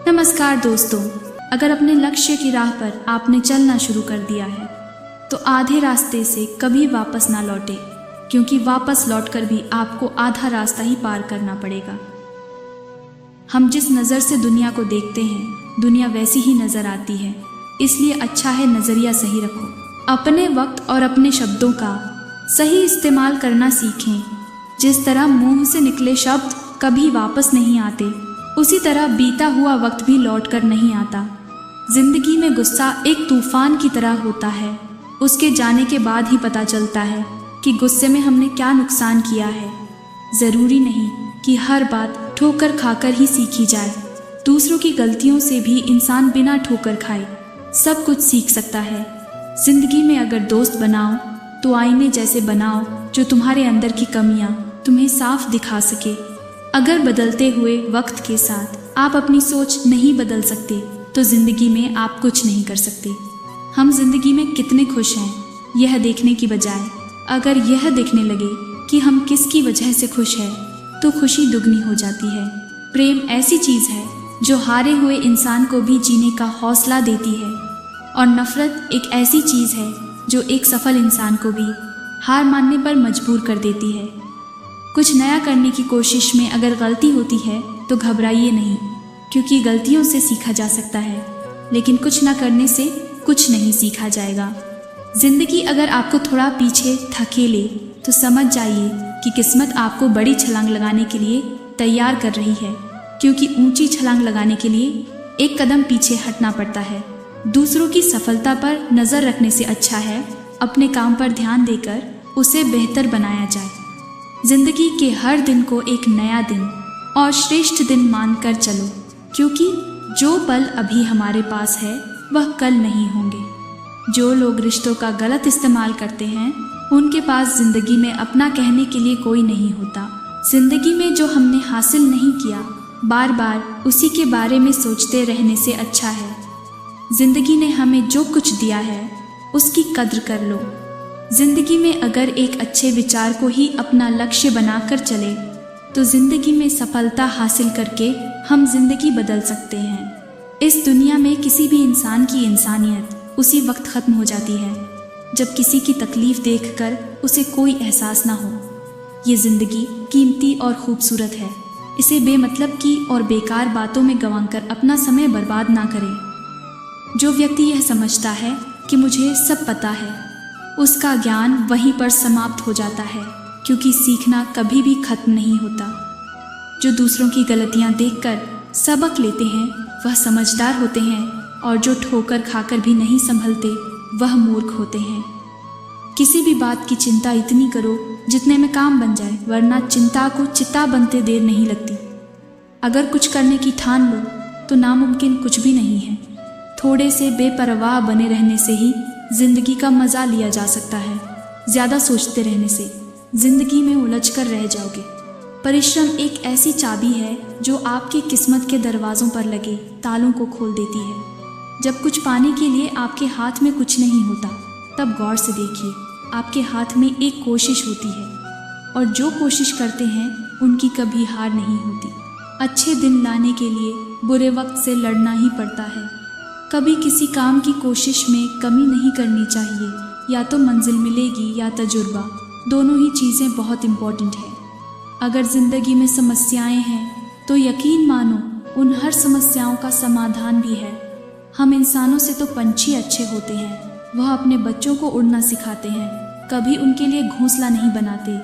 नमस्कार दोस्तों, अगर अपने लक्ष्य की राह पर आपने चलना शुरू कर दिया है तो आधे रास्ते से कभी वापस ना लौटे, क्योंकि वापस लौटकर भी आपको आधा रास्ता ही पार करना पड़ेगा। हम जिस नज़र से दुनिया को देखते हैं, दुनिया वैसी ही नज़र आती है। इसलिए अच्छा है नज़रिया सही रखो। अपने वक्त और अपने शब्दों का सही इस्तेमाल करना सीखें। जिस तरह मुंह से निकले शब्द कभी वापस नहीं आते, उसी तरह बीता हुआ वक्त भी लौट कर नहीं आता। जिंदगी में गुस्सा एक तूफान की तरह होता है। उसके जाने के बाद ही पता चलता है कि गुस्से में हमने क्या नुकसान किया है। ज़रूरी नहीं कि हर बात ठोकर खाकर ही सीखी जाए। दूसरों की गलतियों से भी इंसान बिना ठोकर खाए सब कुछ सीख सकता है। जिंदगी में अगर दोस्त बनाओ तो आईने जैसे बनाओ, जो तुम्हारे अंदर की कमियां तुम्हें साफ दिखा सके। अगर बदलते हुए वक्त के साथ आप अपनी सोच नहीं बदल सकते तो जिंदगी में आप कुछ नहीं कर सकते। हम जिंदगी में कितने खुश हैं, यह देखने की बजाय अगर यह देखने लगे कि हम किसकी वजह से खुश हैं, तो खुशी दुगनी हो जाती है। प्रेम ऐसी चीज़ है जो हारे हुए इंसान को भी जीने का हौसला देती है, और नफरत एक ऐसी चीज़ है जो एक सफल इंसान को भी हार मानने पर मजबूर कर देती है। कुछ नया करने की कोशिश में अगर गलती होती है तो घबराइए नहीं, क्योंकि गलतियों से सीखा जा सकता है, लेकिन कुछ न करने से कुछ नहीं सीखा जाएगा। जिंदगी अगर आपको थोड़ा पीछे धकेले तो समझ जाइए कि किस्मत आपको बड़ी छलांग लगाने के लिए तैयार कर रही है, क्योंकि ऊंची छलांग लगाने के लिए एक कदम पीछे हटना पड़ता है। दूसरों की सफलता पर नज़र रखने से अच्छा है अपने काम पर ध्यान देकर उसे बेहतर बनाया जाए। जिंदगी के हर दिन को एक नया दिन और श्रेष्ठ दिन मानकर चलो, क्योंकि जो पल अभी हमारे पास है वह कल नहीं होंगे। जो लोग रिश्तों का गलत इस्तेमाल करते हैं उनके पास जिंदगी में अपना कहने के लिए कोई नहीं होता। जिंदगी में जो हमने हासिल नहीं किया, बार बार उसी के बारे में सोचते रहने से अच्छा है जिंदगी ने हमें जो कुछ दिया है उसकी कद्र कर लो। जिंदगी में अगर एक अच्छे विचार को ही अपना लक्ष्य बनाकर चले तो जिंदगी में सफलता हासिल करके हम जिंदगी बदल सकते हैं। इस दुनिया में किसी भी इंसान की इंसानियत उसी वक्त खत्म हो जाती है जब किसी की तकलीफ देखकर उसे कोई एहसास ना हो। ये जिंदगी कीमती और खूबसूरत है, इसे बेमतलब की और बेकार बातों में गंवाकर अपना समय बर्बाद ना करें। जो व्यक्ति यह समझता है कि मुझे सब पता है, उसका ज्ञान वहीं पर समाप्त हो जाता है, क्योंकि सीखना कभी भी खत्म नहीं होता। जो दूसरों की गलतियां देखकर सबक लेते हैं वह समझदार होते हैं, और जो ठोकर खाकर भी नहीं संभलते वह मूर्ख होते हैं। किसी भी बात की चिंता इतनी करो जितने में काम बन जाए, वरना चिंता को चिता बनते देर नहीं लगती। अगर कुछ करने की ठान लो तो नामुमकिन कुछ भी नहीं है। थोड़े से बेपरवाह बने रहने से ही जिंदगी का मज़ा लिया जा सकता है। ज़्यादा सोचते रहने से जिंदगी में उलझ कर रह जाओगे। परिश्रम एक ऐसी चाबी है जो आपकी किस्मत के दरवाज़ों पर लगे तालों को खोल देती है। जब कुछ पाने के लिए आपके हाथ में कुछ नहीं होता, तब गौर से देखिए, आपके हाथ में एक कोशिश होती है, और जो कोशिश करते हैं उनकी कभी हार नहीं होती। अच्छे दिन लाने के लिए बुरे वक्त से लड़ना ही पड़ता है। कभी किसी काम की कोशिश में कमी नहीं करनी चाहिए। या तो मंजिल मिलेगी या तजुर्बा, दोनों ही चीज़ें बहुत इम्पोर्टेंट है। अगर ज़िंदगी में समस्याएं हैं तो यकीन मानो उन हर समस्याओं का समाधान भी है। हम इंसानों से तो पंछी अच्छे होते हैं, वह अपने बच्चों को उड़ना सिखाते हैं, कभी उनके लिए घोंसला नहीं बनाते।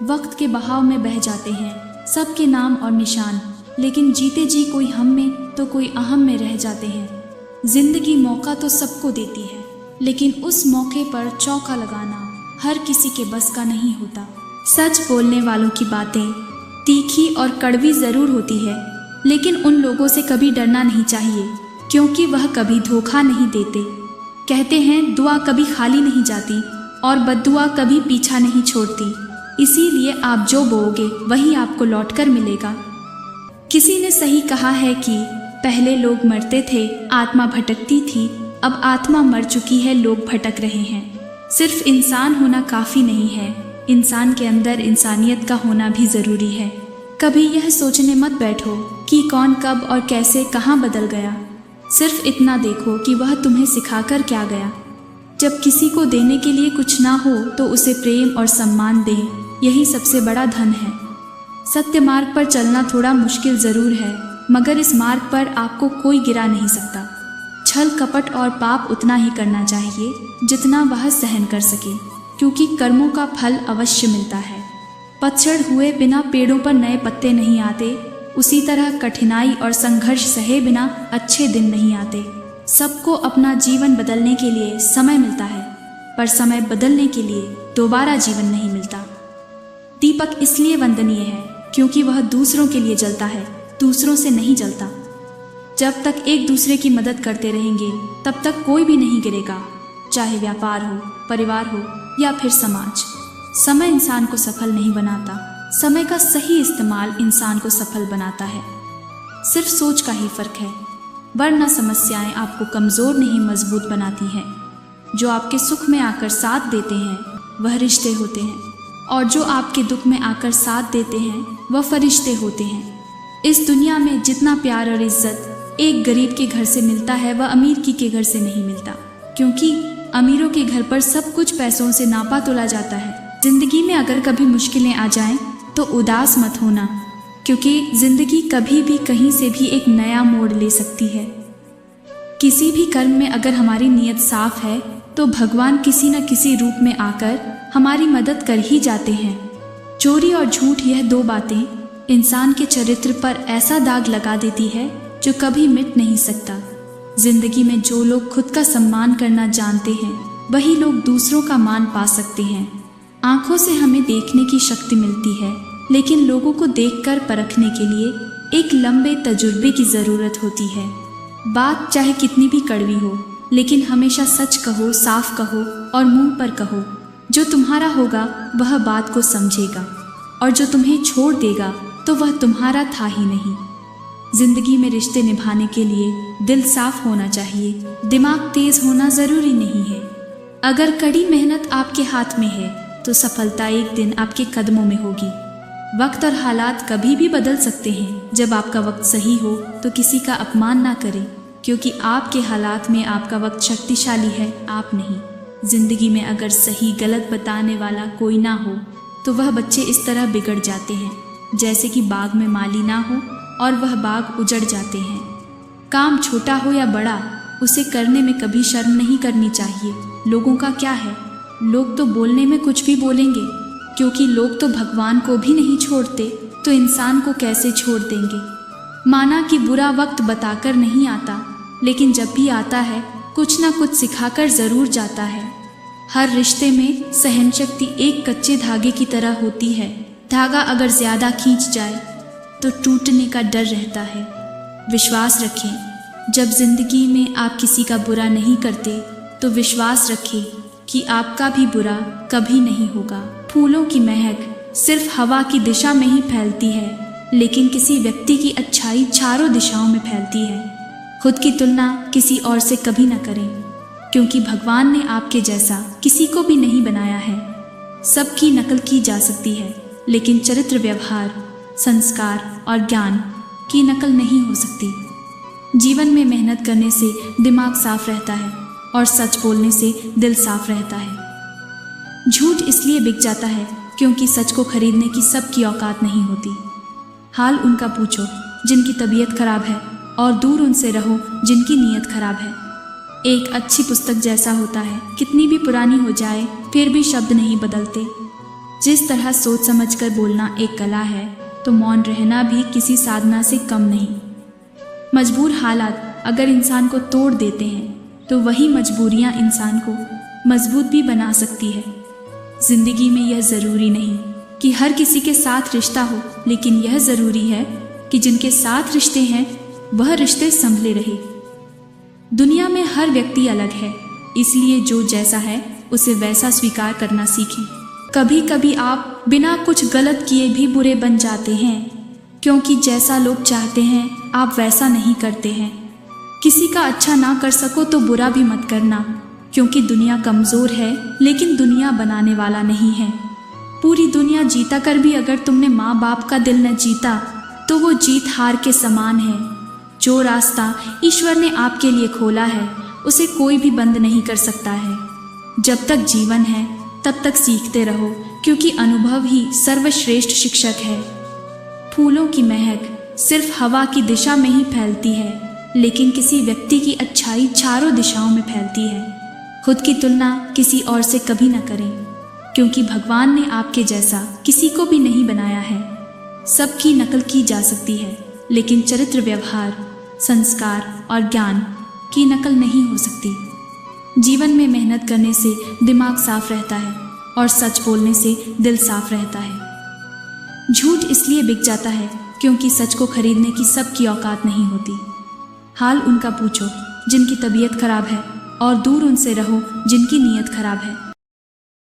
वक्त के बहाव में बह जाते हैं सबके नाम और निशान, लेकिन जीते जी कोई हम में तो कोई अहम में रह जाते हैं। जिंदगी मौका तो सबको देती है, लेकिन उस मौके पर चौका लगाना हर किसी के बस का नहीं होता। सच बोलने वालों की बातें तीखी और कड़वी ज़रूर होती है, लेकिन उन लोगों से कभी डरना नहीं चाहिए, क्योंकि वह कभी धोखा नहीं देते। कहते हैं दुआ कभी खाली नहीं जाती और बद्दुआ कभी पीछा नहीं छोड़ती। इसीलिए आप जो बोओगे वही आपको लौटकर मिलेगा। किसी ने सही कहा है कि पहले लोग मरते थे, आत्मा भटकती थी, अब आत्मा मर चुकी है, लोग भटक रहे हैं। सिर्फ इंसान होना काफ़ी नहीं है, इंसान के अंदर इंसानियत का होना भी ज़रूरी है। कभी यह सोचने मत बैठो कि कौन कब और कैसे कहाँ बदल गया। सिर्फ इतना देखो कि वह तुम्हें सिखाकर क्या गया। जब किसी को देने के लिए कुछ ना हो तो उसे प्रेम और सम्मान दें, यही सबसे बड़ा धन है। सत्य मार्ग पर चलना थोड़ा मुश्किल ज़रूर है, मगर इस मार्ग पर आपको कोई गिरा नहीं सकता। छल कपट और पाप उतना ही करना चाहिए जितना वह सहन कर सके, क्योंकि कर्मों का फल अवश्य मिलता है। पतझड़ हुए बिना पेड़ों पर नए पत्ते नहीं आते, उसी तरह कठिनाई और संघर्ष सहे बिना अच्छे दिन नहीं आते। सबको अपना जीवन बदलने के लिए समय मिलता है, पर समय बदलने के लिए दोबारा जीवन नहीं मिलता। दीपक इसलिए वंदनीय है क्योंकि वह दूसरों के लिए जलता है, दूसरों से नहीं जलता। जब तक एक दूसरे की मदद करते रहेंगे तब तक कोई भी नहीं गिरेगा, चाहे व्यापार हो, परिवार हो या फिर समाज। समय इंसान को सफल नहीं बनाता, समय का सही इस्तेमाल इंसान को सफल बनाता है। सिर्फ सोच का ही फर्क है, वरना समस्याएं आपको कमज़ोर नहीं मजबूत बनाती हैं। जो आपके सुख में आकर साथ देते हैं वह रिश्ते होते हैं, और जो आपके दुख में आकर साथ देते हैं वह फरिश्ते होते हैं। इस दुनिया में जितना प्यार और इज्जत एक गरीब के घर से मिलता है वह अमीर के घर से नहीं मिलता, क्योंकि अमीरों के घर पर सब कुछ पैसों से नापा तोला जाता है। जिंदगी में अगर कभी मुश्किलें आ जाएं तो उदास मत होना, क्योंकि जिंदगी कभी भी कहीं से भी एक नया मोड़ ले सकती है। किसी भी कर्म में अगर हमारी नीयत साफ है तो भगवान किसी न किसी रूप में आकर हमारी मदद कर ही जाते हैं। चोरी और झूठ, यह दो बातें इंसान के चरित्र पर ऐसा दाग लगा देती है जो कभी मिट नहीं सकता। जिंदगी में जो लोग खुद का सम्मान करना जानते हैं वही लोग दूसरों का मान पा सकते हैं। आंखों से हमें देखने की शक्ति मिलती है, लेकिन लोगों को देखकर परखने के लिए एक लंबे तजुर्बे की ज़रूरत होती है। बात चाहे कितनी भी कड़वी हो, लेकिन हमेशा सच कहो, साफ कहो और मुंह पर कहो। जो तुम्हारा होगा वह बात को समझेगा, और जो तुम्हें छोड़ देगा तो वह तुम्हारा था ही नहीं। जिंदगी में रिश्ते निभाने के लिए दिल साफ होना चाहिए, दिमाग तेज होना ज़रूरी नहीं है। अगर कड़ी मेहनत आपके हाथ में है तो सफलता एक दिन आपके कदमों में होगी। वक्त और हालात कभी भी बदल सकते हैं। जब आपका वक्त सही हो तो किसी का अपमान ना करें, क्योंकि आपके हालात में आपका वक्त शक्तिशाली है, आप नहीं। जिंदगी में अगर सही गलत बताने वाला कोई ना हो तो वह बच्चे इस तरह बिगड़ जाते हैं जैसे कि बाग में माली ना हो और वह बाग उजड़ जाते हैं। काम छोटा हो या बड़ा, उसे करने में कभी शर्म नहीं करनी चाहिए। लोगों का क्या है, लोग तो बोलने में कुछ भी बोलेंगे, क्योंकि लोग तो भगवान को भी नहीं छोड़ते तो इंसान को कैसे छोड़ देंगे। माना कि बुरा वक्त बताकर नहीं आता, लेकिन जब भी आता है कुछ ना कुछ सिखाकर ज़रूर जाता है। हर रिश्ते में सहन शक्ति एक कच्चे धागे की तरह होती है। धागा अगर ज़्यादा खींच जाए तो टूटने का डर रहता है। विश्वास रखें, जब जिंदगी में आप किसी का बुरा नहीं करते तो विश्वास रखें कि आपका भी बुरा कभी नहीं होगा। फूलों की महक सिर्फ हवा की दिशा में ही फैलती है, लेकिन किसी व्यक्ति की अच्छाई चारों दिशाओं में फैलती है। खुद की तुलना किसी और से कभी न करें, क्योंकि भगवान ने आपके जैसा किसी को भी नहीं बनाया है। सबकी नकल की जा सकती है, लेकिन चरित्र, व्यवहार, संस्कार और ज्ञान की नकल नहीं हो सकती। जीवन में मेहनत करने से दिमाग साफ रहता है और सच बोलने से दिल साफ रहता है। झूठ इसलिए बिक जाता है क्योंकि सच को खरीदने की सबकी औकात नहीं होती। हाल उनका पूछो जिनकी तबीयत खराब है, और दूर उनसे रहो जिनकी नीयत खराब है। एक अच्छी पुस्तक जैसा होता है, कितनी भी पुरानी हो जाए फिर भी शब्द नहीं बदलते। जिस तरह सोच समझकर बोलना एक कला है, तो मौन रहना भी किसी साधना से कम नहीं। मजबूर हालात अगर इंसान को तोड़ देते हैं तो वही मजबूरियां इंसान को मजबूत भी बना सकती है। जिंदगी में यह ज़रूरी नहीं कि हर किसी के साथ रिश्ता हो, लेकिन यह ज़रूरी है कि जिनके साथ रिश्ते हैं वह रिश्ते संभले रहे। दुनिया में हर व्यक्ति अलग है, इसलिए जो जैसा है उसे वैसा स्वीकार करना सीखें। कभी कभी आप बिना कुछ गलत किए भी बुरे बन जाते हैं, क्योंकि जैसा लोग चाहते हैं आप वैसा नहीं करते हैं। किसी का अच्छा ना कर सको तो बुरा भी मत करना, क्योंकि दुनिया कमज़ोर है लेकिन दुनिया बनाने वाला नहीं है। पूरी दुनिया जीता कर भी अगर तुमने माँ बाप का दिल न जीता तो वो जीत हार के समान है। जो रास्ता ईश्वर ने आपके लिए खोला है उसे कोई भी बंद नहीं कर सकता है। जब तक जीवन है तब तक सीखते रहो, क्योंकि अनुभव ही सर्वश्रेष्ठ शिक्षक है। फूलों की महक सिर्फ हवा की दिशा में ही फैलती है, लेकिन किसी व्यक्ति की अच्छाई चारों दिशाओं में फैलती है। खुद की तुलना किसी और से कभी न करें, क्योंकि भगवान ने आपके जैसा किसी को भी नहीं बनाया है। सबकी नकल की जा सकती है, लेकिन चरित्र, व्यवहार, संस्कार और ज्ञान की नकल नहीं हो सकती। जीवन में मेहनत करने से दिमाग साफ रहता है और सच बोलने से दिल साफ रहता है। झूठ इसलिए बिक जाता है क्योंकि सच को खरीदने की सबकी औकात नहीं होती। हाल उनका पूछो जिनकी तबीयत खराब है और दूर उनसे रहो जिनकी नीयत खराब है।